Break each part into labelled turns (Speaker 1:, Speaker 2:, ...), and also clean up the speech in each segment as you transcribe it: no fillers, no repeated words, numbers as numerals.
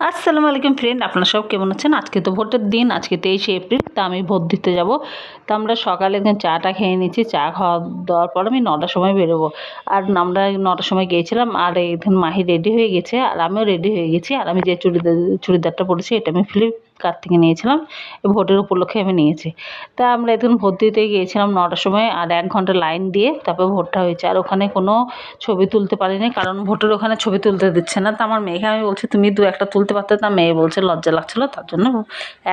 Speaker 1: আসসালামু আলাইকুম ফ্রেন্ড, আপনারা সব কেমন আছেন? আজকে তো ভোটের দিন, আজকে 23শে এপ্রিল। তা আমি ভোট দিতে যাব। তো আমরা সকালে চাটা খেয়ে নিচ্ছি। চা খাওয়া দেওয়ার পর আমি 9টার সময় বেরোবো। আর আমরা 9টার সময় গিয়েছিলাম। আর এখানে মাহি রেডি হয়ে গেছে, আর আমিও রেডি হয়ে গেছি। আর আমি যে চুড়িদারটা পরেছি এটা আমি ফ্লিপকার্ট থেকে নিয়েছিলাম। ভোটের উপলক্ষে আমি নিয়েছি। তা আমরা এখন ভোট দিতে গিয়েছিলাম 9টার সময়। আর 1 ঘন্টা লাইন দিয়ে তারপর ভোটটা হয়েছে। আর ওখানে কোনো ছবি তুলতে পারিনি, কারণ ভোটের ওখানে ছবি তুলতে দিচ্ছে না। তো আমার মেয়েকে আমি বলছি তুমি 2-1টা তুলতে পারতে। তা মেয়ে বলছে লজ্জা লাগছিলো, তার জন্য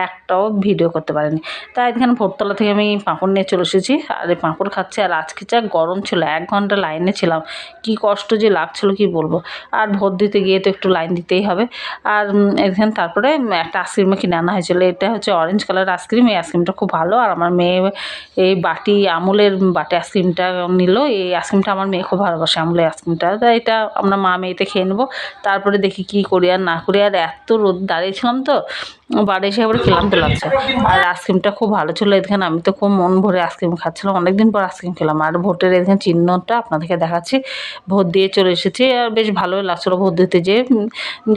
Speaker 1: একটাও ভিডিও করতে পারিনি। তাই এখানে ভোটতলা থেকে আমি পাঁপড় নিয়ে চলে এসেছি। আর এই পাঁপড় খাচ্ছি। আর আজকে যা গরম ছিল, 1 ঘন্টা লাইনে ছিলাম, কি কষ্ট যে লাগছিলো কি বলবো। আর ভোট দিতে গিয়ে তো একটু লাইন দিতেই হবে। আর এখানে তারপরে একটা আইসক্রিমও কিনে আনা হয়েছিল। এটা হচ্ছে অরেঞ্জ কালার আইসক্রিম। এই আইসক্রিমটা খুব ভালো। আর আমার মেয়ে এই আমুলের বাটি আইসক্রিমটা নিল। এই আইসক্রিমটা আমার মেয়ে খুব ভালোবাসে, আমুলের আইসক্রিমটা। তাই এটা আমরা মা মেয়েতে খেয়ে নেবো। তারপরে দেখি কি করি আর না করি। আর এত রোদ দাঁড়িয়েছিলাম, তো বাড়ি এসে একবারে ক্লান্ত লাগছে। আর আইসক্রিমটা খুব ভালো ছিল। এখানে আমি তো খুব মন ভরে আইসক্রিম খাচ্ছিলাম, অনেকদিন পর আইসক্রিম খেলাম। আর ভোটের এখানে চিহ্নটা আপনাদেরকে দেখাচ্ছি। ভোট দিয়ে চলে এসেছি। আর বেশ ভালোই লাগছিলো ভোট দিতে, যে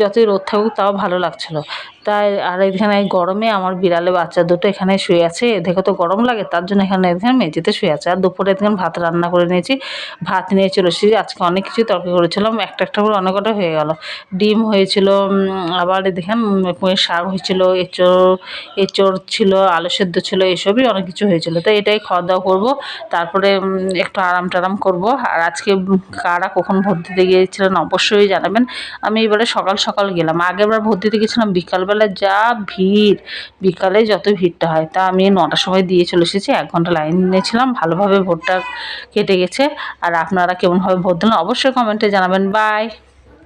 Speaker 1: যতই রোদ থাকুক তাও ভালো লাগছিলো। তাই আর এখানে এই গরমে আমার বিড়ালে বাচ্চা দুটো এখানে শুয়ে আছে। দেখে তো গরম লাগে, তার জন্য এখানে মেঝেতে শুয়ে আছে। আর দুপুরে এখানে ভাত রান্না করে নিয়েছি, ভাত নিয়ে চলে এসেছি। আজকে অনেক কিছু তরকারি করেছিলাম, একটা একটা করে অনেক কটা হয়ে গেল। ডিম হয়েছিল, আবার দেখেন পুঁইয়ের শাক হয়েছিল, এঁচোড় ছিল, আলু সেদ্ধ ছিল, এসবই অনেক কিছু হয়েছিল। তো এটাই খাওয়া দাওয়া করবো। তারপরে একটু আরাম টারাম করবো। আর আজকে কারা কখন ভোট দিতে গিয়েছিলেন অবশ্যই জানাবেন। আমি এবারে সকাল সকাল গেলাম, আগেরবার ভোট দিতে গেছিলাম বিকালবেলা, যা ভিড়, বিকালে যত ভিড়টা হয়। তা আমি 9টার সময় দিয়ে চলে এসেছি। 1 ঘন্টা লাইন নিয়েছিলাম, ভালোভাবে ভোটটা কেটে গেছে। আর আপনারা কেমনভাবে ভোট দিলেন অবশ্যই কমেন্টে জানাবেন। বাই।